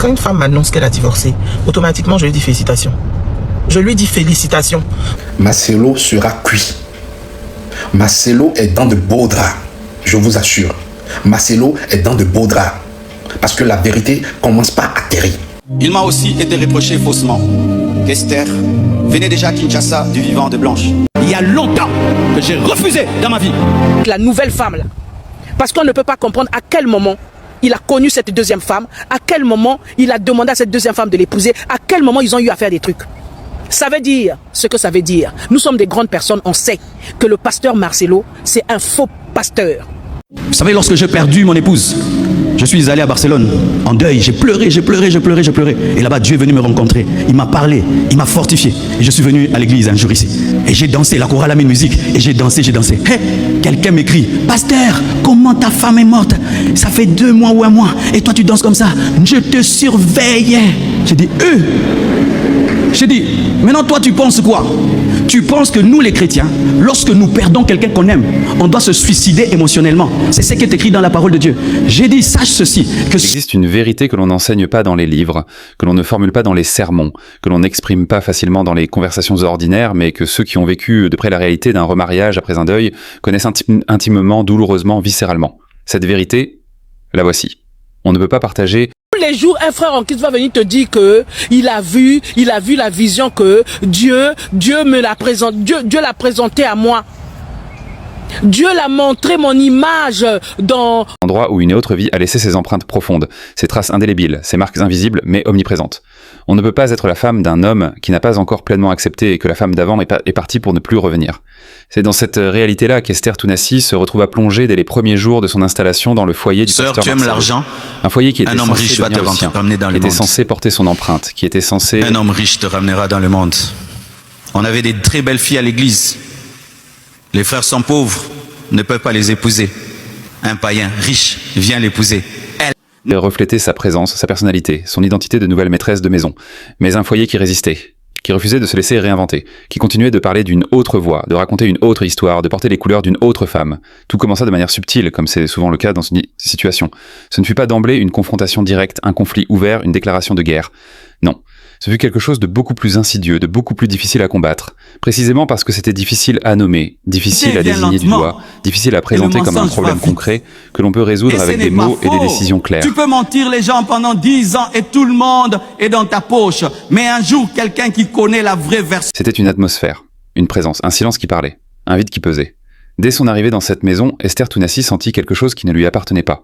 Quand une femme m'annonce qu'elle a divorcé, automatiquement je lui dis félicitations. Je lui dis félicitations. Marcelo sera cuit. Marcelo est dans de beaux draps, je vous assure. Marcelo est dans de beaux draps. Parce que la vérité commence par atterrir. Il m'a aussi été reproché faussement qu'Esther venait déjà à Kinshasa du vivant de Blanche. Il y a longtemps que j'ai refusé dans ma vie. La nouvelle femme là. Parce qu'on ne peut pas comprendre à quel moment il a connu cette deuxième femme, à quel moment il a demandé à cette deuxième femme de l'épouser, à quel moment ils ont eu à faire des trucs. Ça veut dire ce que ça veut dire. Nous sommes des grandes personnes, on sait que le pasteur Marcelo, c'est un faux pasteur. Vous savez, lorsque j'ai perdu mon épouse, je suis allé à Barcelone en deuil. J'ai pleuré. Et là-bas, Dieu est venu me rencontrer. Il m'a parlé, il m'a fortifié. Et je suis venu à l'église un jour ici. Et j'ai dansé, la chorale a mis musique. Et j'ai dansé. Hey, quelqu'un m'écrit: Pasteur, comment ta femme est morte? Ça fait 2 mois ou 1 mois. Et toi, tu danses comme ça. Je te surveillais. J'ai dit, maintenant toi tu penses quoi? Tu penses que nous les chrétiens, lorsque nous perdons quelqu'un qu'on aime, on doit se suicider émotionnellement? C'est ce qui est écrit dans la parole de Dieu. J'ai dit, sache ceci, que... Il existe une vérité que l'on n'enseigne pas dans les livres, que l'on ne formule pas dans les sermons, que l'on n'exprime pas facilement dans les conversations ordinaires, mais que ceux qui ont vécu de près la réalité d'un remariage après un deuil connaissent intimement, douloureusement, viscéralement. Cette vérité, la voici. On ne peut pas partager... Tous les jours, un frère en Christ va venir te dire que il a vu la vision que Dieu me l'a présenté, Dieu l'a présenté à moi. Dieu l'a montré mon image dans... endroit où une autre vie a laissé ses empreintes profondes, ses traces indélébiles, ses marques invisibles mais omniprésentes. On ne peut pas être la femme d'un homme qui n'a pas encore pleinement accepté et que la femme d'avant est partie pour ne plus revenir. C'est dans cette réalité-là qu'Esther Tounassi se retrouva plongée dès les premiers jours de son installation dans le foyer du pasteur Marcelo. Tu aimes l'argent? Un foyer qui était un homme riche va te ramener dans le monde. Qui était censé porter son empreinte, qui était censé... Un homme riche te ramènera dans le monde. On avait des très belles filles à l'église. Les frères sont pauvres, ne peuvent pas les épouser. Un païen riche vient l'épouser. Elle reflétait sa présence, sa personnalité, son identité de nouvelle maîtresse de maison. Mais un foyer qui résistait, qui refusait de se laisser réinventer, qui continuait de parler d'une autre voix, de raconter une autre histoire, de porter les couleurs d'une autre femme. Tout commença de manière subtile, comme c'est souvent le cas dans une situation. Ce ne fut pas d'emblée une confrontation directe, un conflit ouvert, une déclaration de guerre. Non. Ce fut quelque chose de beaucoup plus insidieux, de beaucoup plus difficile à combattre. Précisément parce que c'était difficile à nommer, difficile à désigner du doigt, difficile à présenter comme un problème concret que l'on peut résoudre avec des mots et des décisions claires. Tu peux mentir les gens pendant 10 ans et tout le monde est dans ta poche. Mais un jour, quelqu'un qui connaît la vraie version... C'était une atmosphère, une présence, un silence qui parlait, un vide qui pesait. Dès son arrivée dans cette maison, Esther Tounassi sentit quelque chose qui ne lui appartenait pas.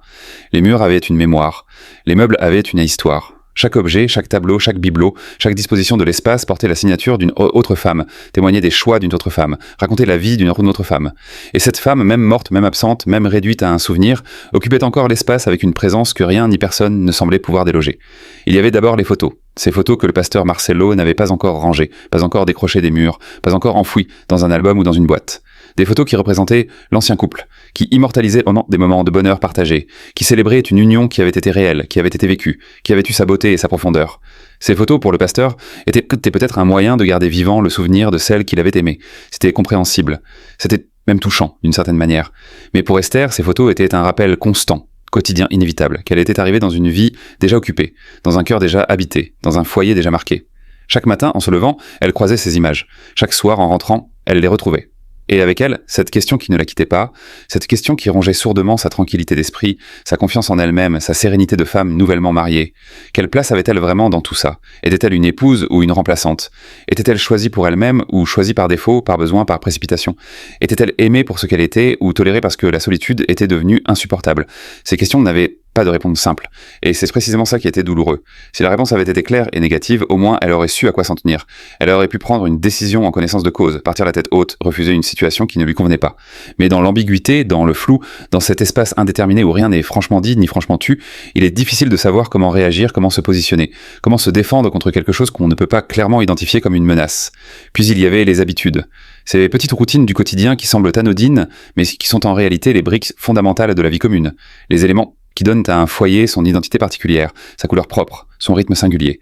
Les murs avaient une mémoire, les meubles avaient une histoire. Chaque objet, chaque tableau, chaque bibelot, chaque disposition de l'espace portait la signature d'une autre femme, témoignait des choix d'une autre femme, racontait la vie d'une autre femme. Et cette femme, même morte, même absente, même réduite à un souvenir, occupait encore l'espace avec une présence que rien ni personne ne semblait pouvoir déloger. Il y avait d'abord les photos. Ces photos que le pasteur Marcelo n'avait pas encore rangées, pas encore décrochées des murs, pas encore enfouies dans un album ou dans une boîte. Des photos qui représentaient l'ancien couple, qui immortalisaient des moments de bonheur partagés, qui célébraient une union qui avait été réelle, qui avait été vécue, qui avait eu sa beauté et sa profondeur. Ces photos, pour le pasteur, étaient peut-être un moyen de garder vivant le souvenir de celle qu'il avait aimée. C'était compréhensible. C'était même touchant, d'une certaine manière. Mais pour Esther, ces photos étaient un rappel constant, quotidien inévitable, qu'elle était arrivée dans une vie déjà occupée, dans un cœur déjà habité, dans un foyer déjà marqué. Chaque matin, en se levant, elle croisait ces images. Chaque soir, en rentrant, elle les retrouvait. Et avec elle, cette question qui ne la quittait pas, cette question qui rongeait sourdement sa tranquillité d'esprit, sa confiance en elle-même, sa sérénité de femme nouvellement mariée. Quelle place avait-elle vraiment dans tout ça? Était-elle une épouse ou une remplaçante? Était-elle choisie pour elle-même ou choisie par défaut, par besoin, par précipitation? Était-elle aimée pour ce qu'elle était ou tolérée parce que la solitude était devenue insupportable? Ces questions n'avaient pas de réponse simple. Et c'est précisément ça qui était douloureux. Si la réponse avait été claire et négative, au moins elle aurait su à quoi s'en tenir. Elle aurait pu prendre une décision en connaissance de cause, partir la tête haute, refuser une situation qui ne lui convenait pas. Mais dans l'ambiguïté, dans le flou, dans cet espace indéterminé où rien n'est franchement dit ni franchement tu, il est difficile de savoir comment réagir, comment se positionner, comment se défendre contre quelque chose qu'on ne peut pas clairement identifier comme une menace. Puis il y avait les habitudes. Ces petites routines du quotidien qui semblent anodines, mais qui sont en réalité les briques fondamentales de la vie commune. Les éléments qui donnent à un foyer son identité particulière, sa couleur propre, son rythme singulier.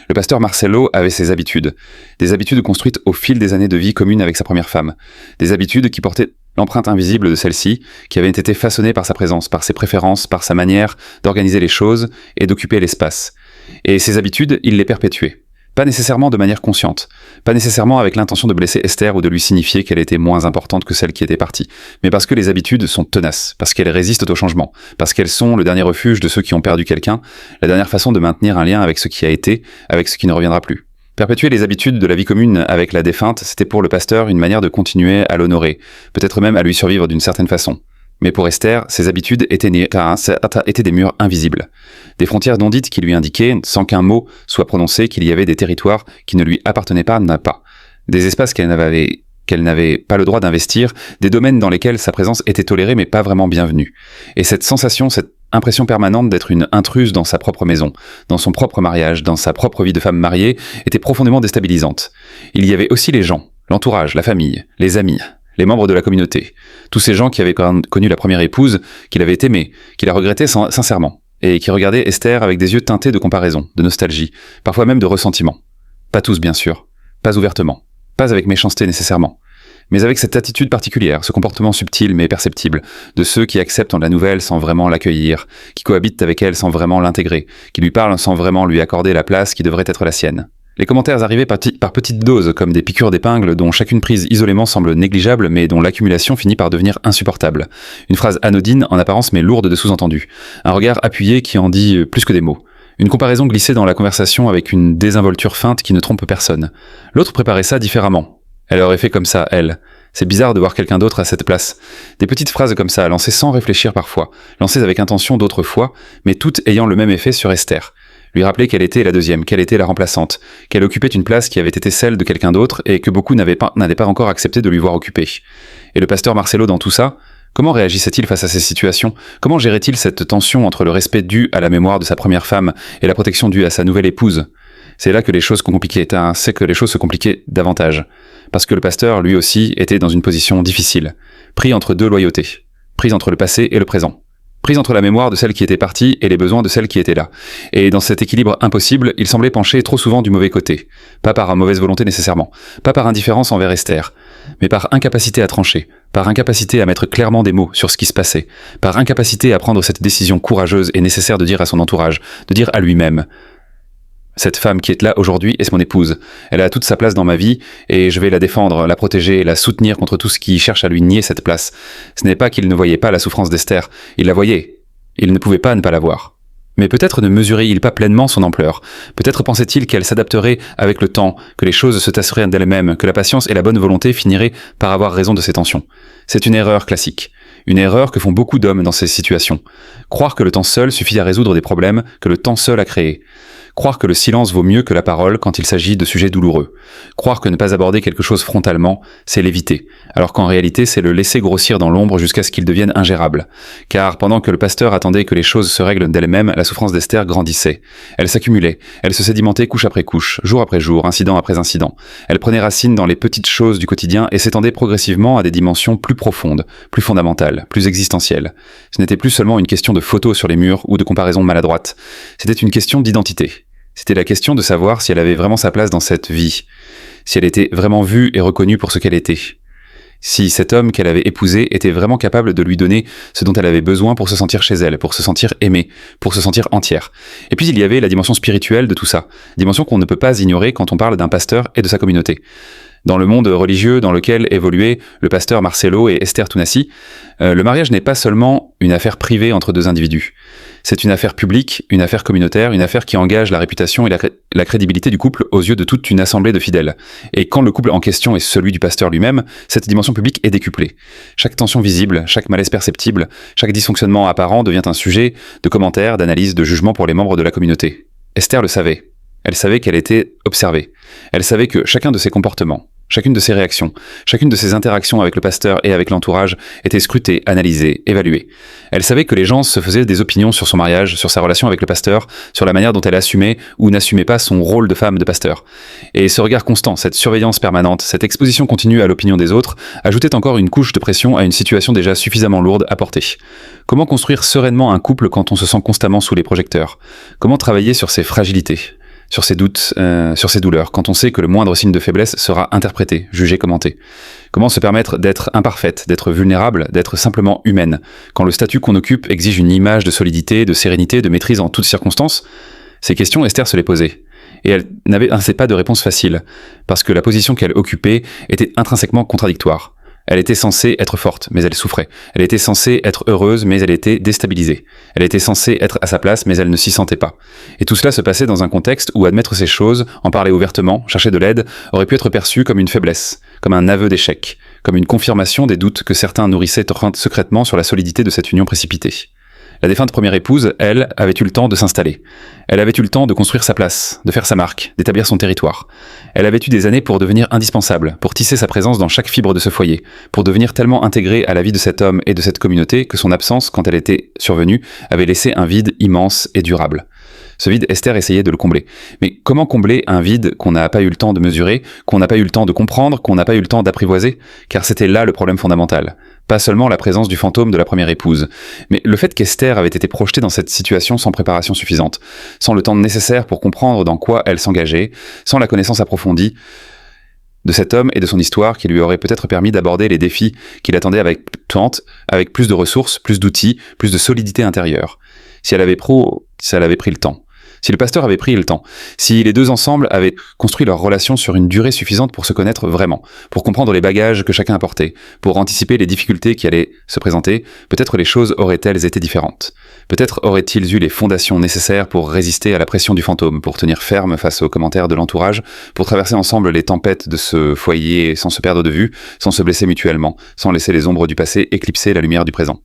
Le pasteur Marcelo avait ses habitudes. Des habitudes construites au fil des années de vie commune avec sa première femme. Des habitudes qui portaient l'empreinte invisible de celle-ci, qui avait été façonnée par sa présence, par ses préférences, par sa manière d'organiser les choses et d'occuper l'espace. Et ces habitudes, il les perpétuait. Pas nécessairement de manière consciente, pas nécessairement avec l'intention de blesser Esther ou de lui signifier qu'elle était moins importante que celle qui était partie, mais parce que les habitudes sont tenaces, parce qu'elles résistent au changement, parce qu'elles sont le dernier refuge de ceux qui ont perdu quelqu'un, la dernière façon de maintenir un lien avec ce qui a été, avec ce qui ne reviendra plus. Perpétuer les habitudes de la vie commune avec la défunte, c'était pour le pasteur une manière de continuer à l'honorer, peut-être même à lui survivre d'une certaine façon. Mais pour Esther, ces habitudes étaient des murs invisibles. Des frontières non dites qui lui indiquaient, sans qu'un mot soit prononcé, qu'il y avait des territoires qui ne lui appartenaient pas. Des espaces qu'elle n'avait pas le droit d'investir, des domaines dans lesquels sa présence était tolérée mais pas vraiment bienvenue. Et cette sensation, cette impression permanente d'être une intruse dans sa propre maison, dans son propre mariage, dans sa propre vie de femme mariée, était profondément déstabilisante. Il y avait aussi les gens, l'entourage, la famille, les amis, les membres de la communauté, tous ces gens qui avaient connu la première épouse, qu'il avait aimée, qu'il a regretté sincèrement, et qui regardaient Esther avec des yeux teintés de comparaison, de nostalgie, parfois même de ressentiment. Pas tous bien sûr, pas ouvertement, pas avec méchanceté nécessairement, mais avec cette attitude particulière, ce comportement subtil mais perceptible, de ceux qui acceptent la nouvelle sans vraiment l'accueillir, qui cohabitent avec elle sans vraiment l'intégrer, qui lui parlent sans vraiment lui accorder la place qui devrait être la sienne. Les commentaires arrivaient par petites doses, comme des piqûres d'épingle dont chacune prise isolément semble négligeable, mais dont l'accumulation finit par devenir insupportable. Une phrase anodine en apparence mais lourde de sous-entendus. Un regard appuyé qui en dit plus que des mots. Une comparaison glissée dans la conversation avec une désinvolture feinte qui ne trompe personne. L'autre préparait ça différemment. Elle aurait fait comme ça, elle. C'est bizarre de voir quelqu'un d'autre à cette place. Des petites phrases comme ça, lancées sans réfléchir parfois, lancées avec intention d'autres fois, mais toutes ayant le même effet sur Esther. Lui rappeler qu'elle était la deuxième, qu'elle était la remplaçante, qu'elle occupait une place qui avait été celle de quelqu'un d'autre et que beaucoup n'avaient pas encore accepté de lui voir occuper. Et le pasteur Marcelo dans tout ça, comment réagissait-il face à ces situations? Comment gérait-il cette tension entre le respect dû à la mémoire de sa première femme et la protection due à sa nouvelle épouse? C'est là que les choses c'est que les choses se compliquaient davantage. Parce que le pasteur, lui aussi, était dans une position difficile. Pris entre deux loyautés. Pris entre le passé et le présent. Prise entre la mémoire de celle qui était partie et les besoins de celle qui était là. Et dans cet équilibre impossible, il semblait pencher trop souvent du mauvais côté. Pas par mauvaise volonté nécessairement, pas par indifférence envers Esther, mais par incapacité à trancher, par incapacité à mettre clairement des mots sur ce qui se passait, par incapacité à prendre cette décision courageuse et nécessaire de dire à son entourage, de dire à lui-même « Cette femme qui est là aujourd'hui est mon épouse. Elle a toute sa place dans ma vie et je vais la défendre, la protéger, la soutenir contre tout ce qui cherche à lui nier cette place. Ce n'est pas qu'il ne voyait pas la souffrance d'Esther, il la voyait. Il ne pouvait pas ne pas la voir. Mais peut-être ne mesurait-il pas pleinement son ampleur. Peut-être pensait-il qu'elle s'adapterait avec le temps, que les choses se tasseraient d'elles-mêmes, que la patience et la bonne volonté finiraient par avoir raison de ces tensions. C'est une erreur classique. Une erreur que font beaucoup d'hommes dans ces situations. Croire que le temps seul suffit à résoudre des problèmes que le temps seul a créés. Croire que le silence vaut mieux que la parole quand il s'agit de sujets douloureux. Croire que ne pas aborder quelque chose frontalement, c'est l'éviter, alors qu'en réalité c'est le laisser grossir dans l'ombre jusqu'à ce qu'il devienne ingérable. Car pendant que le pasteur attendait que les choses se règlent d'elles-mêmes, la souffrance d'Esther grandissait. Elle s'accumulait, elle se sédimentait couche après couche, jour après jour, incident après incident. Elle prenait racine dans les petites choses du quotidien et s'étendait progressivement à des dimensions plus profondes, plus fondamentales, plus existentielles. Ce n'était plus seulement une question de photos sur les murs ou de comparaisons maladroites. C'était une question d'identité. C'était la question de savoir si elle avait vraiment sa place dans cette vie, si elle était vraiment vue et reconnue pour ce qu'elle était, si cet homme qu'elle avait épousé était vraiment capable de lui donner ce dont elle avait besoin pour se sentir chez elle, pour se sentir aimée, pour se sentir entière. Et puis il y avait la dimension spirituelle de tout ça, dimension qu'on ne peut pas ignorer quand on parle d'un pasteur et de sa communauté. Dans le monde religieux dans lequel évoluaient le pasteur Marcelo et Esther Tunasi, le mariage n'est pas seulement une affaire privée entre deux individus. C'est une affaire publique, une affaire communautaire, une affaire qui engage la réputation et la crédibilité du couple aux yeux de toute une assemblée de fidèles. Et quand le couple en question est celui du pasteur lui-même, cette dimension publique est décuplée. Chaque tension visible, chaque malaise perceptible, chaque dysfonctionnement apparent devient un sujet de commentaires, d'analyse, de jugement pour les membres de la communauté. Esther le savait. Elle savait qu'elle était observée. Elle savait que chacun de ses comportements, chacune de ses réactions, chacune de ses interactions avec le pasteur et avec l'entourage était scrutée, analysée, évaluée. Elle savait que les gens se faisaient des opinions sur son mariage, sur sa relation avec le pasteur, sur la manière dont elle assumait ou n'assumait pas son rôle de femme de pasteur. Et ce regard constant, cette surveillance permanente, cette exposition continue à l'opinion des autres, ajoutait encore une couche de pression à une situation déjà suffisamment lourde à porter. Comment construire sereinement un couple quand on se sent constamment sous les projecteurs? Comment travailler sur ses fragilités? Sur ses doutes, sur ses douleurs, quand on sait que le moindre signe de faiblesse sera interprété, jugé, commenté. Comment se permettre d'être imparfaite, d'être vulnérable, d'être simplement humaine, quand le statut qu'on occupe exige une image de solidité, de sérénité, de maîtrise en toutes circonstances? Ces questions, Esther se les posait. Et elle n'avait pas de réponse facile, parce que la position qu'elle occupait était intrinsèquement contradictoire. Elle était censée être forte, mais elle souffrait. Elle était censée être heureuse, mais elle était déstabilisée. Elle était censée être à sa place, mais elle ne s'y sentait pas. Et tout cela se passait dans un contexte où admettre ces choses, en parler ouvertement, chercher de l'aide, aurait pu être perçu comme une faiblesse, comme un aveu d'échec, comme une confirmation des doutes que certains nourrissaient secrètement sur la solidité de cette union précipitée. La défunte première épouse, elle, avait eu le temps de s'installer. Elle avait eu le temps de construire sa place, de faire sa marque, d'établir son territoire. Elle avait eu des années pour devenir indispensable, pour tisser sa présence dans chaque fibre de ce foyer, pour devenir tellement intégrée à la vie de cet homme et de cette communauté que son absence, quand elle était survenue, avait laissé un vide immense et durable. Ce vide, Esther essayait de le combler. Mais comment combler un vide qu'on n'a pas eu le temps de mesurer, qu'on n'a pas eu le temps de comprendre, qu'on n'a pas eu le temps d'apprivoiser? Car c'était là le problème fondamental. Pas seulement la présence du fantôme de la première épouse, mais le fait qu'Esther avait été projetée dans cette situation sans préparation suffisante, sans le temps nécessaire pour comprendre dans quoi elle s'engageait, sans la connaissance approfondie de cet homme et de son histoire qui lui aurait peut-être permis d'aborder les défis qui l'attendaient avec plus de ressources, plus d'outils, plus de solidité intérieure. Si elle avait pris le temps. Si le pasteur avait pris le temps, si les deux ensemble avaient construit leur relation sur une durée suffisante pour se connaître vraiment, pour comprendre les bagages que chacun apportait, pour anticiper les difficultés qui allaient se présenter, peut-être les choses auraient-elles été différentes. Peut-être auraient-ils eu les fondations nécessaires pour résister à la pression du fantôme, pour tenir ferme face aux commentaires de l'entourage, pour traverser ensemble les tempêtes de ce foyer sans se perdre de vue, sans se blesser mutuellement, sans laisser les ombres du passé éclipser la lumière du présent.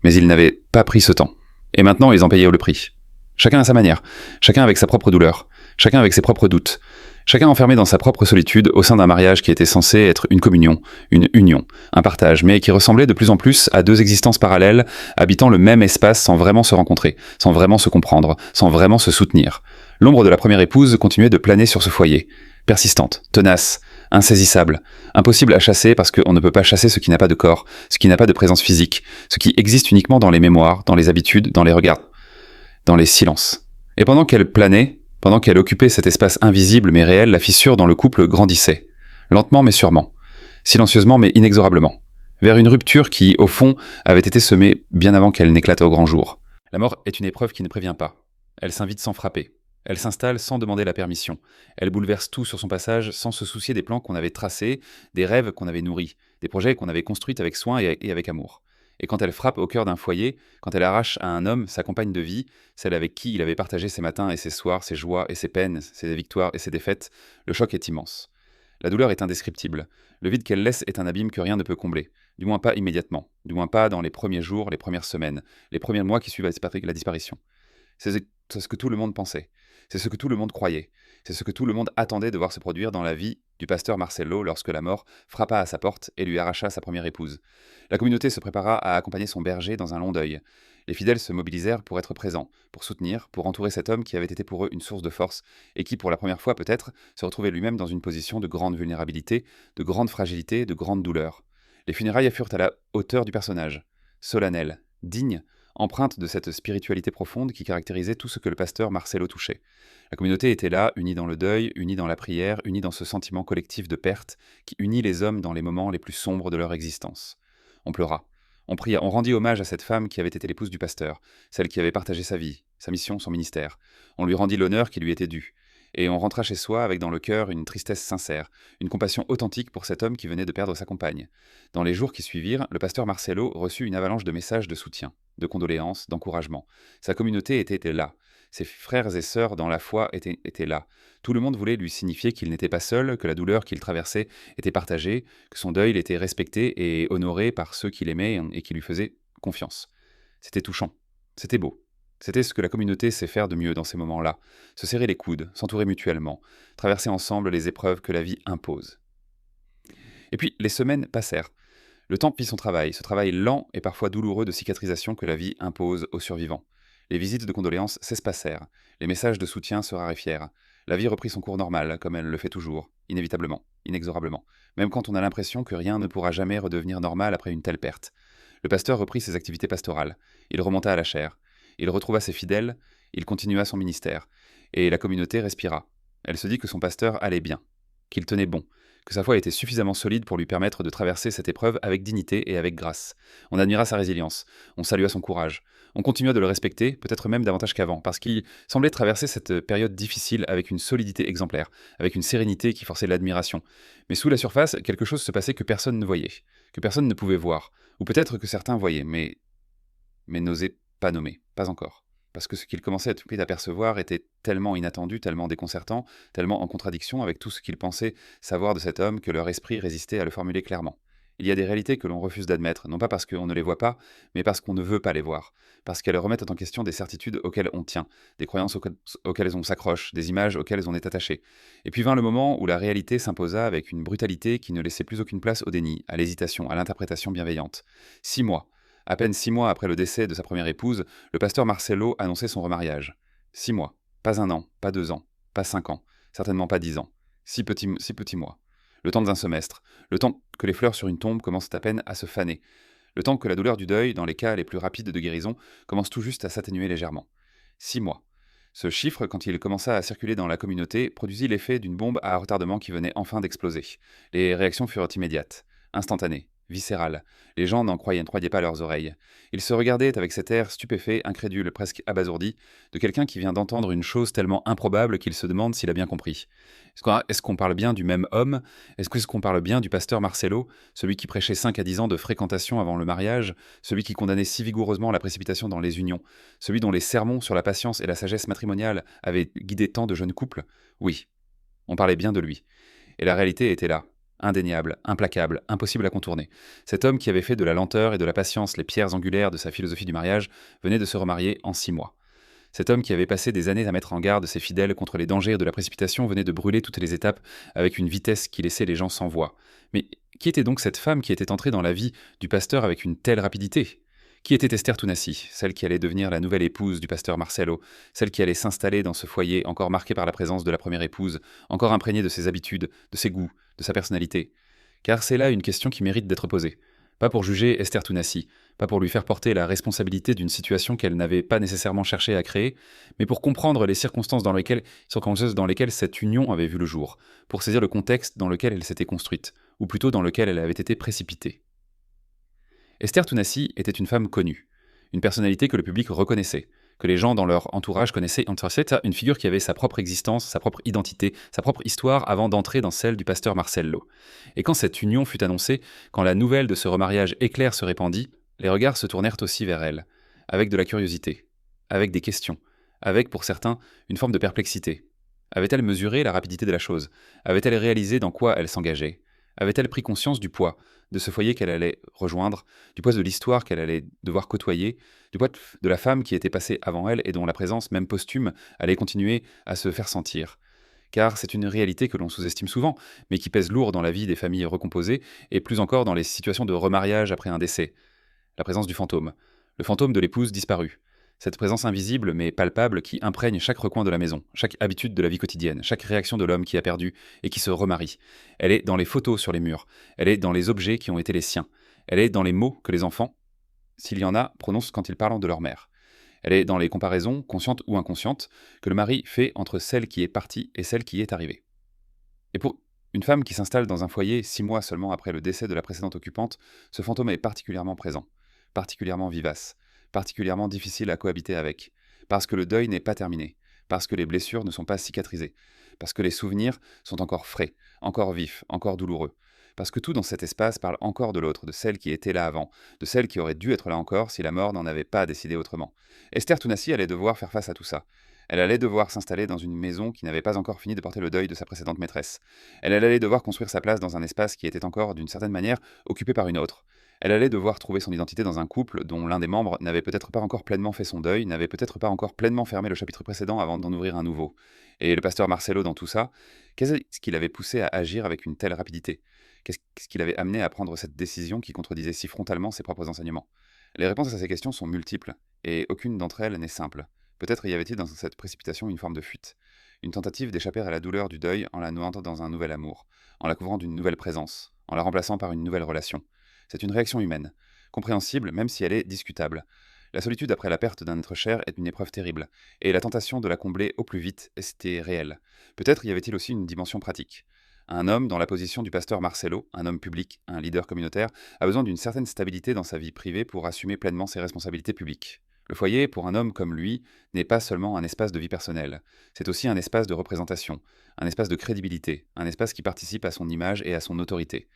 Mais ils n'avaient pas pris ce temps. Et maintenant, ils en payaient le prix. Chacun à sa manière, chacun avec sa propre douleur, chacun avec ses propres doutes, chacun enfermé dans sa propre solitude au sein d'un mariage qui était censé être une communion, une union, un partage, mais qui ressemblait de plus en plus à deux existences parallèles habitant le même espace sans vraiment se rencontrer, sans vraiment se comprendre, sans vraiment se soutenir. L'ombre de la première épouse continuait de planer sur ce foyer, persistante, tenace, insaisissable, impossible à chasser parce qu'on ne peut pas chasser ce qui n'a pas de corps, ce qui n'a pas de présence physique, ce qui existe uniquement dans les mémoires, dans les habitudes, dans les regards, dans les silences. Et pendant qu'elle planait, pendant qu'elle occupait cet espace invisible mais réel, la fissure dans le couple grandissait, lentement mais sûrement, silencieusement mais inexorablement, vers une rupture qui, au fond, avait été semée bien avant qu'elle n'éclate au grand jour. La mort est une épreuve qui ne prévient pas. Elle s'invite sans frapper. Elle s'installe sans demander la permission. Elle bouleverse tout sur son passage sans se soucier des plans qu'on avait tracés, des rêves qu'on avait nourris, des projets qu'on avait construits avec soin et avec amour. Et quand elle frappe au cœur d'un foyer, quand elle arrache à un homme sa compagne de vie, celle avec qui il avait partagé ses matins et ses soirs, ses joies et ses peines, ses victoires et ses défaites, le choc est immense. La douleur est indescriptible. Le vide qu'elle laisse est un abîme que rien ne peut combler. Du moins pas immédiatement. Du moins pas dans les premiers jours, les premières semaines, les premiers mois qui suivent la disparition. C'est ce que tout le monde pensait. C'est ce que tout le monde croyait. C'est ce que tout le monde attendait de voir se produire dans la vie du pasteur Marcelo lorsque la mort frappa à sa porte et lui arracha sa première épouse. La communauté se prépara à accompagner son berger dans un long deuil. Les fidèles se mobilisèrent pour être présents, pour soutenir, pour entourer cet homme qui avait été pour eux une source de force et qui, pour la première fois peut-être, se retrouvait lui-même dans une position de grande vulnérabilité, de grande fragilité, de grande douleur. Les funérailles furent à la hauteur du personnage, solennelles, dignes, empreinte de cette spiritualité profonde qui caractérisait tout ce que le pasteur Marcelo touchait. La communauté était là, unie dans le deuil, unie dans la prière, unie dans ce sentiment collectif de perte qui unit les hommes dans les moments les plus sombres de leur existence. On pleura, on pria, on rendit hommage à cette femme qui avait été l'épouse du pasteur, celle qui avait partagé sa vie, sa mission, son ministère. On lui rendit l'honneur qui lui était dû. Et on rentra chez soi avec dans le cœur une tristesse sincère, une compassion authentique pour cet homme qui venait de perdre sa compagne. Dans les jours qui suivirent, le pasteur Marcelo reçut une avalanche de messages de soutien, de condoléances, d'encouragement. Sa communauté était là. Ses frères et sœurs dans la foi étaient là. Tout le monde voulait lui signifier qu'il n'était pas seul, que la douleur qu'il traversait était partagée, que son deuil était respecté et honoré par ceux qui l'aimaient et qui lui faisaient confiance. C'était touchant. C'était beau. C'était ce que la communauté sait faire de mieux dans ces moments-là. Se serrer les coudes, s'entourer mutuellement, traverser ensemble les épreuves que la vie impose. Et puis, les semaines passèrent. Le temps fit son travail, ce travail lent et parfois douloureux de cicatrisation que la vie impose aux survivants. Les visites de condoléances s'espacèrent, les messages de soutien se raréfièrent. La vie reprit son cours normal, comme elle le fait toujours, inévitablement, inexorablement, même quand on a l'impression que rien ne pourra jamais redevenir normal après une telle perte. Le pasteur reprit ses activités pastorales, il remonta à la chaire, il retrouva ses fidèles, il continua son ministère, et la communauté respira. Elle se dit que son pasteur allait bien, qu'il tenait bon, que sa foi était suffisamment solide pour lui permettre de traverser cette épreuve avec dignité et avec grâce. On admira sa résilience, on salua son courage, On continua de le respecter, peut-être même davantage qu'avant, parce qu'il semblait traverser cette période difficile avec une solidité exemplaire, avec une sérénité qui forçait l'admiration. Mais sous la surface, quelque chose se passait que personne ne voyait, que personne ne pouvait voir, ou peut-être que certains voyaient, mais n'osaient pas nommer, pas encore. Parce que ce qu'il commençait à tout prix d'apercevoir était tellement inattendu, tellement déconcertant, tellement en contradiction avec tout ce qu'ils pensaient savoir de cet homme que leur esprit résistait à le formuler clairement. Il y a des réalités que l'on refuse d'admettre, non pas parce qu'on ne les voit pas, mais parce qu'on ne veut pas les voir, parce qu'elles remettent en question des certitudes auxquelles on tient, des croyances auxquelles on s'accroche, des images auxquelles on est attaché. Et puis vint le moment où la réalité s'imposa avec une brutalité qui ne laissait plus aucune place au déni, à l'hésitation, à l'interprétation bienveillante. 6 mois. À peine 6 mois après le décès de sa première épouse, le pasteur Marcelo annonçait son remariage. 6 mois. Pas 1 an, pas 2 ans, pas 5 ans, certainement pas 10 ans. 6 petits mois. Le temps d'un semestre. Le temps que les fleurs sur une tombe commencent à peine à se faner. Le temps que la douleur du deuil, dans les cas les plus rapides de guérison, commence tout juste à s'atténuer légèrement. 6 mois. Ce chiffre, quand il commença à circuler dans la communauté, produisit l'effet d'une bombe à retardement qui venait enfin d'exploser. Les réactions furent immédiates, instantanées, viscérales. Les gens n'en croyaient pas leurs oreilles. Ils se regardaient avec cet air stupéfait, incrédule, presque abasourdi, de quelqu'un qui vient d'entendre une chose tellement improbable qu'il se demande s'il a bien compris. Est-ce qu'on parle bien du même homme? Est-ce qu'on parle bien du pasteur Marcelo, celui qui prêchait 5 à 10 ans de fréquentation avant le mariage, celui qui condamnait si vigoureusement la précipitation dans les unions, celui dont les sermons sur la patience et la sagesse matrimoniale avaient guidé tant de jeunes couples? Oui, on parlait bien de lui. Et la réalité était là. Indéniable, implacable, impossible à contourner. Cet homme qui avait fait de la lenteur et de la patience les pierres angulaires de sa philosophie du mariage venait de se remarier en 6 mois. Cet homme qui avait passé des années à mettre en garde ses fidèles contre les dangers de la précipitation venait de brûler toutes les étapes avec une vitesse qui laissait les gens sans voix. Mais qui était donc cette femme qui était entrée dans la vie du pasteur avec une telle rapidité ? Qui était Esther Tounassi, celle qui allait devenir la nouvelle épouse du pasteur Marcelo, celle qui allait s'installer dans ce foyer encore marqué par la présence de la première épouse, encore imprégnée de ses habitudes, de ses goûts, de sa personnalité? Car c'est là une question qui mérite d'être posée. Pas pour juger Esther Tounassi, pas pour lui faire porter la responsabilité d'une situation qu'elle n'avait pas nécessairement cherché à créer, mais pour comprendre les circonstances dans lesquelles cette union avait vu le jour, pour saisir le contexte dans lequel elle s'était construite, ou plutôt dans lequel elle avait été précipitée. Esther Tounassi était une femme connue, une personnalité que le public reconnaissait, que les gens dans leur entourage connaissaient, une figure qui avait sa propre existence, sa propre identité, sa propre histoire avant d'entrer dans celle du pasteur Marcelo. Et quand cette union fut annoncée, quand la nouvelle de ce remariage éclair se répandit, les regards se tournèrent aussi vers elle, avec de la curiosité, avec des questions, avec, pour certains, une forme de perplexité. Avait-elle mesuré la rapidité de la chose? Avait-elle réalisé dans quoi elle s'engageait? Avait-elle pris conscience du poids de ce foyer qu'elle allait rejoindre, du poids de l'histoire qu'elle allait devoir côtoyer, du poids de la femme qui était passée avant elle et dont la présence, même posthume, allait continuer à se faire sentir? Car c'est une réalité que l'on sous-estime souvent, mais qui pèse lourd dans la vie des familles recomposées, et plus encore dans les situations de remariage après un décès. La présence du fantôme. Le fantôme de l'épouse disparue. Cette présence invisible mais palpable qui imprègne chaque recoin de la maison, chaque habitude de la vie quotidienne, chaque réaction de l'homme qui a perdu et qui se remarie. Elle est dans les photos sur les murs, elle est dans les objets qui ont été les siens, elle est dans les mots que les enfants, s'il y en a, prononcent quand ils parlent de leur mère. Elle est dans les comparaisons, conscientes ou inconscientes, que le mari fait entre celle qui est partie et celle qui est arrivée. Et pour une femme qui s'installe dans un foyer 6 mois seulement après le décès de la précédente occupante, ce fantôme est particulièrement présent, particulièrement vivace, particulièrement difficile à cohabiter avec, parce que le deuil n'est pas terminé, parce que les blessures ne sont pas cicatrisées, parce que les souvenirs sont encore frais, encore vifs, encore douloureux, parce que tout dans cet espace parle encore de l'autre, de celle qui était là avant, de celle qui aurait dû être là encore si la mort n'en avait pas décidé autrement. Esther Tounassi allait devoir faire face à tout ça. Elle allait devoir s'installer dans une maison qui n'avait pas encore fini de porter le deuil de sa précédente maîtresse. Elle allait devoir construire sa place dans un espace qui était encore, d'une certaine manière, occupé par une autre. Elle allait devoir trouver son identité dans un couple dont l'un des membres n'avait peut-être pas encore pleinement fait son deuil, n'avait peut-être pas encore pleinement fermé le chapitre précédent avant d'en ouvrir un nouveau. Et le pasteur Marcelo dans tout ça, qu'est-ce qui l'avait poussé à agir avec une telle rapidité? Qu'est-ce qui l'avait amené à prendre cette décision qui contredisait si frontalement ses propres enseignements? Les réponses à ces questions sont multiples, et aucune d'entre elles n'est simple. Peut-être y avait-il dans cette précipitation une forme de fuite, une tentative d'échapper à la douleur du deuil en la nouant dans un nouvel amour, en la couvrant d'une nouvelle présence, en la remplaçant par une nouvelle relation. C'est une réaction humaine, compréhensible même si elle est discutable. La solitude après la perte d'un être cher est une épreuve terrible, et la tentation de la combler au plus vite était réelle. Peut-être y avait-il aussi une dimension pratique. Un homme dans la position du pasteur Marcelo, un homme public, un leader communautaire, a besoin d'une certaine stabilité dans sa vie privée pour assumer pleinement ses responsabilités publiques. Le foyer, pour un homme comme lui, n'est pas seulement un espace de vie personnelle, c'est aussi un espace de représentation, un espace de crédibilité, un espace qui participe à son image et à son autorité.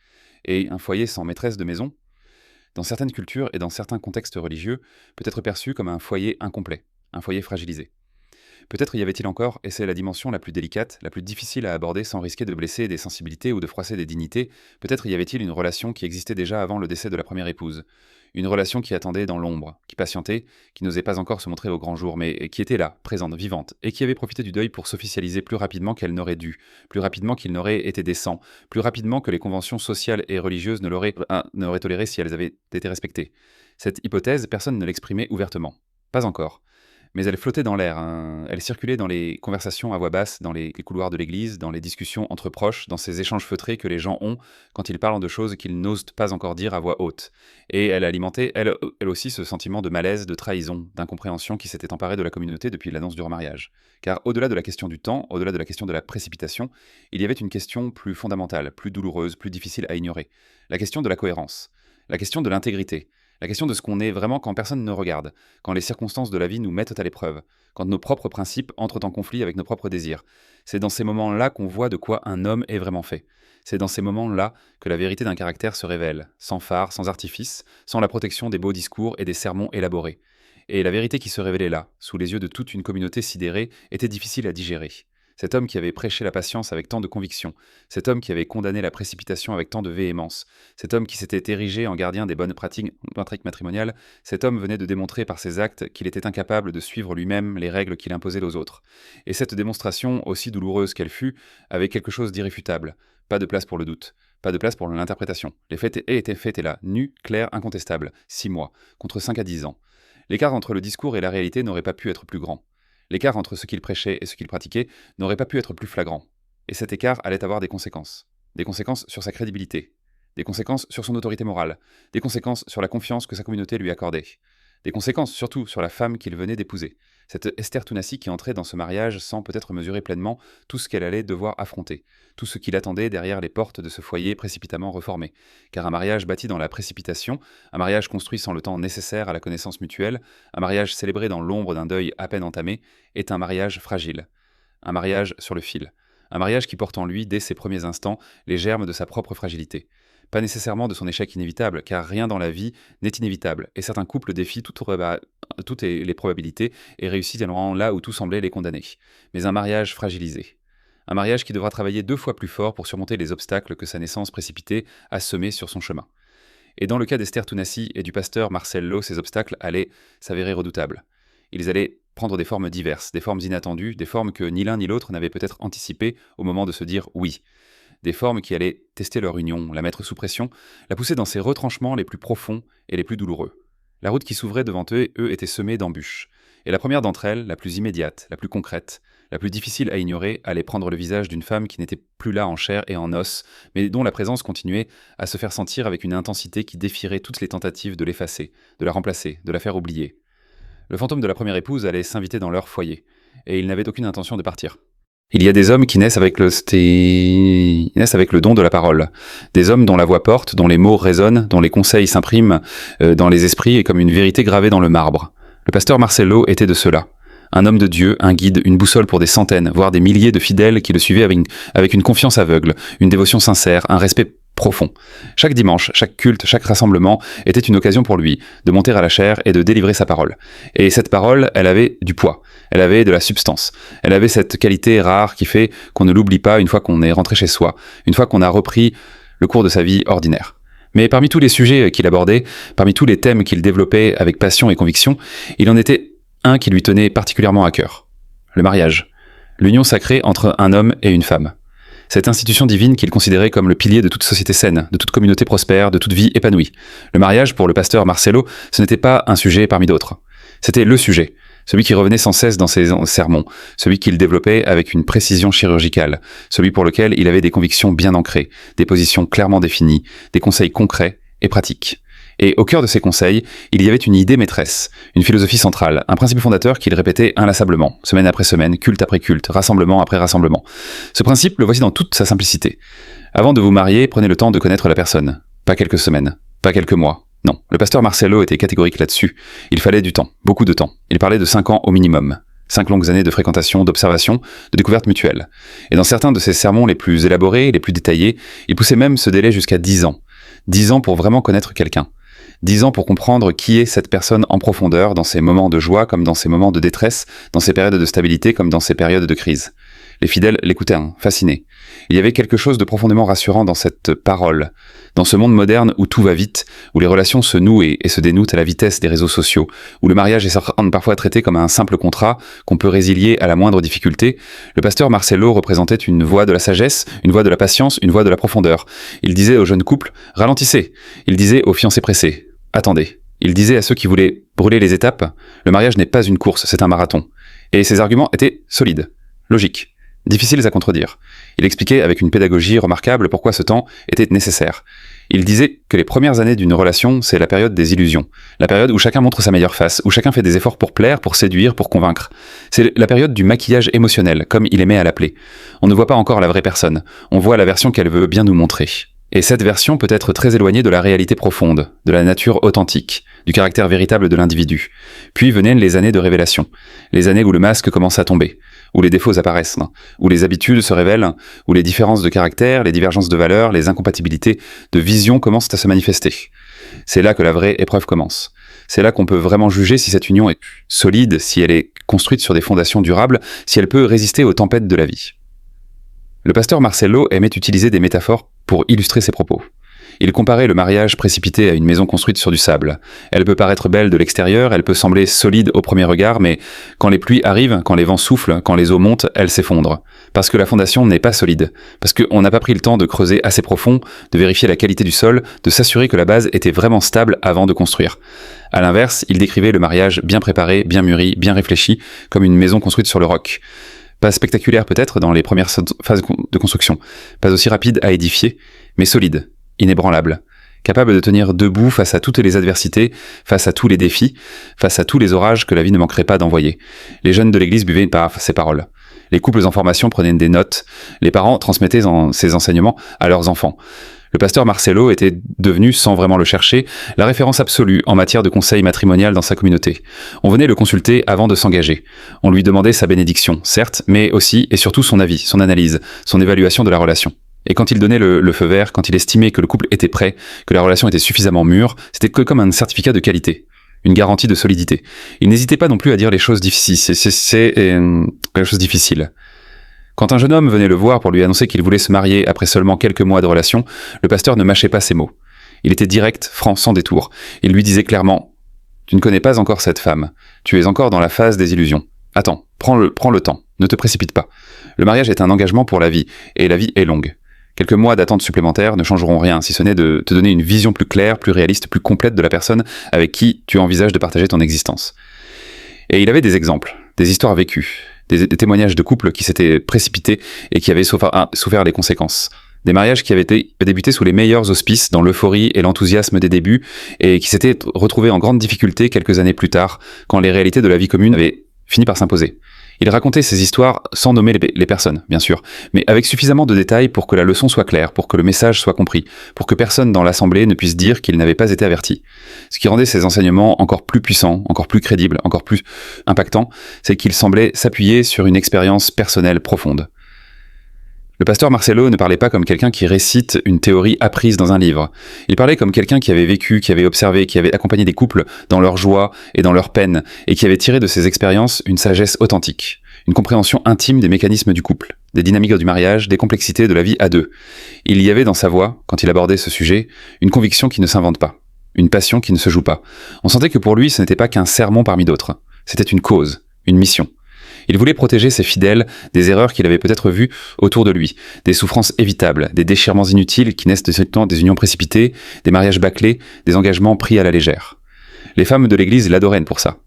Et un foyer sans maîtresse de maison, dans certaines cultures et dans certains contextes religieux, peut être perçu comme un foyer incomplet, un foyer fragilisé. Peut-être y avait-il encore, et c'est la dimension la plus délicate, la plus difficile à aborder sans risquer de blesser des sensibilités ou de froisser des dignités, peut-être y avait-il une relation qui existait déjà avant le décès de la première épouse. Une relation qui attendait dans l'ombre, qui patientait, qui n'osait pas encore se montrer au grand jour, mais qui était là, présente, vivante, et qui avait profité du deuil pour s'officialiser plus rapidement qu'elle n'aurait dû, plus rapidement qu'il n'aurait été décent, plus rapidement que les conventions sociales et religieuses n'auraient toléré si elles avaient été respectées. Cette hypothèse, personne ne l'exprimait ouvertement. Pas encore. Mais elle flottait dans l'air, Elle circulait dans les conversations à voix basse, dans les couloirs de l'église, dans les discussions entre proches, dans ces échanges feutrés que les gens ont quand ils parlent de choses qu'ils n'osent pas encore dire à voix haute. Et elle alimentait, elle aussi, ce sentiment de malaise, de trahison, d'incompréhension qui s'était emparé de la communauté depuis l'annonce du remariage. Car au-delà de la question du temps, au-delà de la question de la précipitation, il y avait une question plus fondamentale, plus douloureuse, plus difficile à ignorer. La question de la cohérence, la question de l'intégrité. La question de ce qu'on est vraiment quand personne ne regarde, quand les circonstances de la vie nous mettent à l'épreuve, quand nos propres principes entrent en conflit avec nos propres désirs. C'est dans ces moments-là qu'on voit de quoi un homme est vraiment fait. C'est dans ces moments-là que la vérité d'un caractère se révèle, sans phare, sans artifice, sans la protection des beaux discours et des sermons élaborés. Et la vérité qui se révélait là, sous les yeux de toute une communauté sidérée, était difficile à digérer. Cet homme qui avait prêché la patience avec tant de conviction, cet homme qui avait condamné la précipitation avec tant de véhémence, cet homme qui s'était érigé en gardien des bonnes pratiques matrimoniales, cet homme venait de démontrer par ses actes qu'il était incapable de suivre lui-même les règles qu'il imposait aux autres. Et cette démonstration, aussi douloureuse qu'elle fut, avait quelque chose d'irréfutable. Pas de place pour le doute, pas de place pour l'interprétation. Les faits étaient là, nus, clairs, incontestables. 6 mois, contre 5 à 10 ans. L'écart entre le discours et la réalité n'aurait pas pu être plus grand. L'écart entre ce qu'il prêchait et ce qu'il pratiquait n'aurait pas pu être plus flagrant. Et cet écart allait avoir des conséquences. Des conséquences sur sa crédibilité. Des conséquences sur son autorité morale. Des conséquences sur la confiance que sa communauté lui accordait. Des conséquences surtout sur la femme qu'il venait d'épouser. Cette Esther Tounassi qui entrait dans ce mariage sans peut-être mesurer pleinement tout ce qu'elle allait devoir affronter, tout ce qui l'attendait derrière les portes de ce foyer précipitamment reformé. Car un mariage bâti dans la précipitation, un mariage construit sans le temps nécessaire à la connaissance mutuelle, un mariage célébré dans l'ombre d'un deuil à peine entamé, est un mariage fragile. Un mariage sur le fil. Un mariage qui porte en lui, dès ses premiers instants, les germes de sa propre fragilité. Pas nécessairement de son échec inévitable, car rien dans la vie n'est inévitable, et certains couples défient toutes les probabilités et réussissent là où tout semblait les condamner. Mais un mariage fragilisé. Un mariage qui devra travailler 2 fois plus fort pour surmonter les obstacles que sa naissance précipitée a semés sur son chemin. Et dans le cas d'Esther Tounassi et du pasteur Marcel Lowe, ces obstacles allaient s'avérer redoutables. Ils allaient prendre des formes diverses, des formes inattendues, des formes que ni l'un ni l'autre n'avaient peut-être anticipées au moment de se dire « oui ». Des formes qui allaient tester leur union, la mettre sous pression, la pousser dans ses retranchements les plus profonds et les plus douloureux. La route qui s'ouvrait devant eux était semée d'embûches. Et la première d'entre elles, la plus immédiate, la plus concrète, la plus difficile à ignorer, allait prendre le visage d'une femme qui n'était plus là en chair et en os, mais dont la présence continuait à se faire sentir avec une intensité qui défierait toutes les tentatives de l'effacer, de la remplacer, de la faire oublier. Le fantôme de la première épouse allait s'inviter dans leur foyer, et il n'avait aucune intention de partir. Il y a des hommes qui naissent avec le don de la parole. Des hommes dont la voix porte, dont les mots résonnent, dont les conseils s'impriment dans les esprits et comme une vérité gravée dans le marbre. Le pasteur Marcel Lowe était de ceux-là. Un homme de Dieu, un guide, une boussole pour des centaines, voire des milliers de fidèles qui le suivaient avec une confiance aveugle, une dévotion sincère, un respect profond. Chaque dimanche, chaque culte, chaque rassemblement était une occasion pour lui de monter à la chaire et de délivrer sa parole. Et cette parole, elle avait du poids, elle avait de la substance, elle avait cette qualité rare qui fait qu'on ne l'oublie pas une fois qu'on est rentré chez soi, une fois qu'on a repris le cours de sa vie ordinaire. Mais parmi tous les sujets qu'il abordait, parmi tous les thèmes qu'il développait avec passion et conviction, il en était un qui lui tenait particulièrement à cœur. Le mariage. L'union sacrée entre un homme et une femme. Cette institution divine qu'il considérait comme le pilier de toute société saine, de toute communauté prospère, de toute vie épanouie. Le mariage, pour le pasteur Marcel Lowe, ce n'était pas un sujet parmi d'autres. C'était le sujet, celui qui revenait sans cesse dans ses sermons, celui qu'il développait avec une précision chirurgicale, celui pour lequel il avait des convictions bien ancrées, des positions clairement définies, des conseils concrets et pratiques. Et au cœur de ces conseils, il y avait une idée maîtresse, une philosophie centrale, un principe fondateur qu'il répétait inlassablement, semaine après semaine, culte après culte, rassemblement après rassemblement. Ce principe, le voici dans toute sa simplicité. Avant de vous marier, prenez le temps de connaître la personne. Pas quelques semaines, pas quelques mois. Non, le pasteur Marcelo était catégorique là-dessus. Il fallait du temps, beaucoup de temps. Il parlait de 5 ans au minimum. 5 longues années de fréquentation, d'observation, de découverte mutuelle. Et dans certains de ses sermons les plus élaborés, les plus détaillés, il poussait même ce délai jusqu'à 10 ans. 10 ans pour vraiment connaître quelqu'un. 10 ans pour comprendre qui est cette personne en profondeur, dans ses moments de joie comme dans ses moments de détresse, dans ses périodes de stabilité comme dans ses périodes de crise. Les fidèles l'écoutaient, fascinés. Il y avait quelque chose de profondément rassurant dans cette parole. Dans ce monde moderne où tout va vite, où les relations se nouent et se dénouent à la vitesse des réseaux sociaux, où le mariage est parfois traité comme un simple contrat qu'on peut résilier à la moindre difficulté, le pasteur Marcelo représentait une voix de la sagesse, une voix de la patience, une voix de la profondeur. Il disait aux jeunes couples « Ralentissez ». Il disait aux fiancés pressés « Attendez ». Il disait à ceux qui voulaient brûler les étapes « Le mariage n'est pas une course, c'est un marathon ». Et ses arguments étaient solides, logiques, difficiles à contredire. Il expliquait avec une pédagogie remarquable pourquoi ce temps était nécessaire. Il disait que les premières années d'une relation, c'est la période des illusions. La période où chacun montre sa meilleure face, où chacun fait des efforts pour plaire, pour séduire, pour convaincre. C'est la période du maquillage émotionnel, comme il aimait à l'appeler. On ne voit pas encore la vraie personne. On voit la version qu'elle veut bien nous montrer. Et cette version peut être très éloignée de la réalité profonde, de la nature authentique, du caractère véritable de l'individu. Puis venaient les années de révélation, les années où le masque commence à tomber, où les défauts apparaissent, où les habitudes se révèlent, où les différences de caractère, les divergences de valeurs, les incompatibilités de vision commencent à se manifester. C'est là que la vraie épreuve commence. C'est là qu'on peut vraiment juger si cette union est solide, si elle est construite sur des fondations durables, si elle peut résister aux tempêtes de la vie. Le pasteur Marcelo aimait utiliser des métaphores pour illustrer ses propos. Il comparait le mariage précipité à une maison construite sur du sable. Elle peut paraître belle de l'extérieur, elle peut sembler solide au premier regard, mais quand les pluies arrivent, quand les vents soufflent, quand les eaux montent, elle s'effondre. Parce que la fondation n'est pas solide. Parce qu'on n'a pas pris le temps de creuser assez profond, de vérifier la qualité du sol, de s'assurer que la base était vraiment stable avant de construire. À l'inverse, il décrivait le mariage bien préparé, bien mûri, bien réfléchi, comme une maison construite sur le roc. Pas spectaculaire peut-être dans les premières phases de construction, pas aussi rapide à édifier, mais solide, inébranlable, capable de tenir debout face à toutes les adversités, face à tous les défis, face à tous les orages que la vie ne manquerait pas d'envoyer. Les jeunes de l'église buvaient par ces paroles. Les couples en formation prenaient des notes, les parents transmettaient ces enseignements à leurs enfants. Le pasteur Marcelo était devenu, sans vraiment le chercher, la référence absolue en matière de conseil matrimonial dans sa communauté. On venait le consulter avant de s'engager. On lui demandait sa bénédiction, certes, mais aussi et surtout son avis, son analyse, son évaluation de la relation. Et quand il donnait le feu vert, quand il estimait que le couple était prêt, que la relation était suffisamment mûre, c'était comme un certificat de qualité, une garantie de solidité. Il n'hésitait pas non plus à dire les choses difficiles. C'est quelque chose de difficile. Quand un jeune homme venait le voir pour lui annoncer qu'il voulait se marier après seulement quelques mois de relation, le pasteur ne mâchait pas ses mots. Il était direct, franc, sans détour. Il lui disait clairement « Tu ne connais pas encore cette femme. Tu es encore dans la phase des illusions. Attends, prends le temps. Ne te précipite pas. Le mariage est un engagement pour la vie, et la vie est longue. Quelques mois d'attente supplémentaire ne changeront rien, si ce n'est de te donner une vision plus claire, plus réaliste, plus complète de la personne avec qui tu envisages de partager ton existence. » Et il avait des exemples, des histoires vécues, des témoignages de couples qui s'étaient précipités et qui avaient souffert les conséquences. Des mariages qui avaient débuté sous les meilleurs auspices, dans l'euphorie et l'enthousiasme des débuts, et qui s'étaient retrouvés en grande difficulté quelques années plus tard, quand les réalités de la vie commune avaient fini par s'imposer. Il racontait ces histoires sans nommer les personnes, bien sûr, mais avec suffisamment de détails pour que la leçon soit claire, pour que le message soit compris, pour que personne dans l'assemblée ne puisse dire qu'il n'avait pas été averti. Ce qui rendait ces enseignements encore plus puissants, encore plus crédibles, encore plus impactants, c'est qu'ils semblaient s'appuyer sur une expérience personnelle profonde. Le pasteur Marcelo ne parlait pas comme quelqu'un qui récite une théorie apprise dans un livre. Il parlait comme quelqu'un qui avait vécu, qui avait observé, qui avait accompagné des couples dans leur joie et dans leur peine, et qui avait tiré de ces expériences une sagesse authentique, une compréhension intime des mécanismes du couple, des dynamiques du mariage, des complexités de la vie à deux. Il y avait dans sa voix, quand il abordait ce sujet, une conviction qui ne s'invente pas, une passion qui ne se joue pas. On sentait que pour lui, ce n'était pas qu'un sermon parmi d'autres. C'était une cause, une mission. Il voulait protéger ses fidèles des erreurs qu'il avait peut-être vues autour de lui, des souffrances évitables, des déchirements inutiles qui naissent des unions précipitées, des mariages bâclés, des engagements pris à la légère. Les femmes de l'Église l'adoraient pour ça.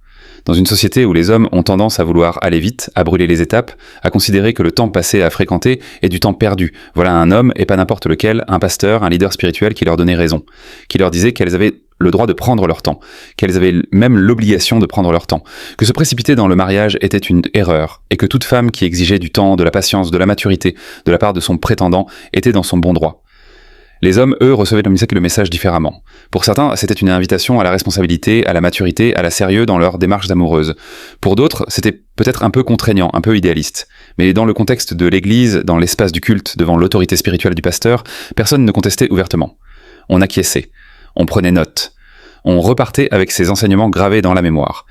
Dans une société où les hommes ont tendance à vouloir aller vite, à brûler les étapes, à considérer que le temps passé à fréquenter est du temps perdu. Voilà un homme, et pas n'importe lequel, un pasteur, un leader spirituel qui leur donnait raison, qui leur disait qu'elles avaient le droit de prendre leur temps, qu'elles avaient même l'obligation de prendre leur temps, que se précipiter dans le mariage était une erreur, et que toute femme qui exigeait du temps, de la patience, de la maturité de la part de son prétendant était dans son bon droit. Les hommes, eux, recevaient le message différemment. Pour certains, c'était une invitation à la responsabilité, à la maturité, à la sérieux dans leur démarche amoureuse. Pour d'autres, c'était peut-être un peu contraignant, un peu idéaliste. Mais dans le contexte de l'église, dans l'espace du culte, devant l'autorité spirituelle du pasteur, personne ne contestait ouvertement. On acquiesçait. On prenait note. On repartait avec ces enseignements gravés dans la mémoire.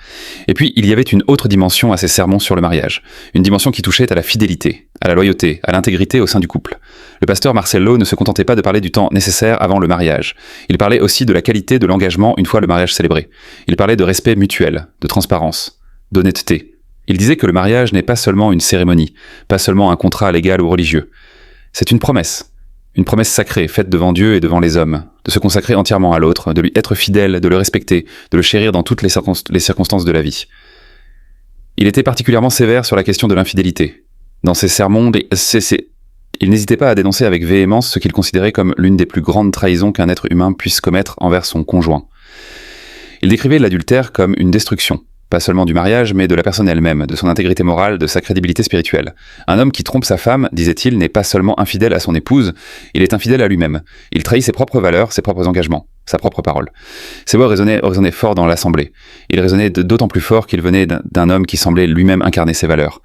Et puis, il y avait une autre dimension à ces sermons sur le mariage. Une dimension qui touchait à la fidélité, à la loyauté, à l'intégrité au sein du couple. Le pasteur Marcelo ne se contentait pas de parler du temps nécessaire avant le mariage. Il parlait aussi de la qualité de l'engagement une fois le mariage célébré. Il parlait de respect mutuel, de transparence, d'honnêteté. Il disait que le mariage n'est pas seulement une cérémonie, pas seulement un contrat légal ou religieux. C'est une promesse sacrée faite devant Dieu et devant les hommes, de se consacrer entièrement à l'autre, de lui être fidèle, de le respecter, de le chérir dans toutes les circonstances de la vie. Il était particulièrement sévère sur la question de l'infidélité. Dans ses sermons, il n'hésitait pas à dénoncer avec véhémence ce qu'il considérait comme l'une des plus grandes trahisons qu'un être humain puisse commettre envers son conjoint. Il décrivait l'adultère comme une destruction, pas seulement du mariage, mais de la personne elle-même, de son intégrité morale, de sa crédibilité spirituelle. Un homme qui trompe sa femme, disait-il, n'est pas seulement infidèle à son épouse, il est infidèle à lui-même. Il trahit ses propres valeurs, ses propres engagements, sa propre parole. Ces mots résonnaient fort dans l'assemblée. Il résonnait d'autant plus fort qu'il venait d'un homme qui semblait lui-même incarner ses valeurs.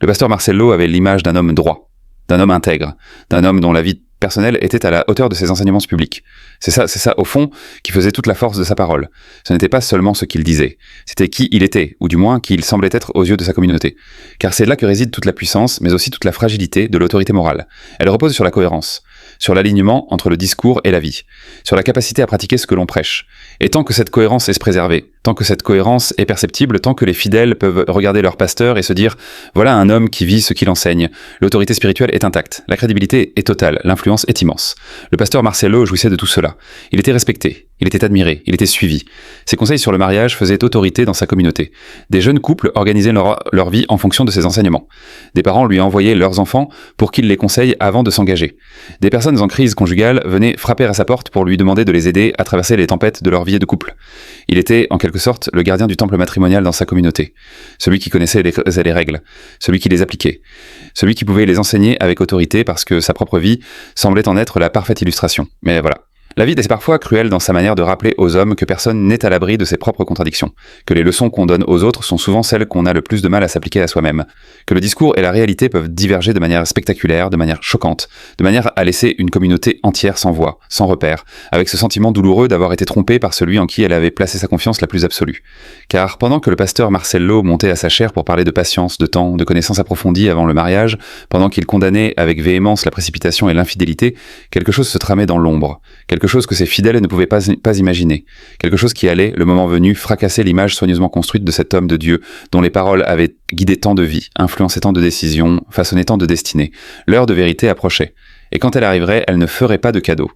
Le pasteur Marcelo avait l'image d'un homme droit, d'un homme intègre, d'un homme dont la vie personnelle était à la hauteur de ses enseignements publics. C'est ça, au fond, qui faisait toute la force de sa parole. Ce n'était pas seulement ce qu'il disait, c'était qui il était, ou du moins qui il semblait être aux yeux de sa communauté. Car c'est là que réside toute la puissance, mais aussi toute la fragilité de l'autorité morale. Elle repose sur la cohérence, sur l'alignement entre le discours et la vie, sur la capacité à pratiquer ce que l'on prêche. Et tant que cette cohérence est préservée, tant que cette cohérence est perceptible, tant que les fidèles peuvent regarder leur pasteur et se dire « Voilà un homme qui vit ce qu'il enseigne », l'autorité spirituelle est intacte, la crédibilité est totale, l'influence est immense. Le pasteur Marcelo jouissait de tout cela. Il était respecté, il était admiré, il était suivi. Ses conseils sur le mariage faisaient autorité dans sa communauté. Des jeunes couples organisaient leur vie en fonction de ses enseignements. Des parents lui envoyaient leurs enfants pour qu'il les conseille avant de s'engager. Des personnes en crise conjugale venaient frapper à sa porte pour lui demander de les aider à traverser les tempêtes de leur vie de couple. Il était, en quelque sorte, le gardien du temple matrimonial dans sa communauté. Celui qui connaissait les règles, celui qui les appliquait, celui qui pouvait les enseigner avec autorité parce que sa propre vie semblait en être la parfaite illustration. Mais voilà. La vie est parfois cruelle dans sa manière de rappeler aux hommes que personne n'est à l'abri de ses propres contradictions, que les leçons qu'on donne aux autres sont souvent celles qu'on a le plus de mal à s'appliquer à soi-même, que le discours et la réalité peuvent diverger de manière spectaculaire, de manière choquante, de manière à laisser une communauté entière sans voix, sans repère, avec ce sentiment douloureux d'avoir été trompée par celui en qui elle avait placé sa confiance la plus absolue. Car pendant que le pasteur Marcelo montait à sa chaire pour parler de patience, de temps, de connaissances approfondies avant le mariage, pendant qu'il condamnait avec véhémence la précipitation et l'infidélité, quelque chose se tramait dans l'ombre, quelque chose que ses fidèles ne pouvaient pas imaginer, quelque chose qui allait, le moment venu, fracasser l'image soigneusement construite de cet homme de Dieu, dont les paroles avaient guidé tant de vies, influencé tant de décisions, façonné tant de destinées. L'heure de vérité approchait, et quand elle arriverait, elle ne ferait pas de cadeau.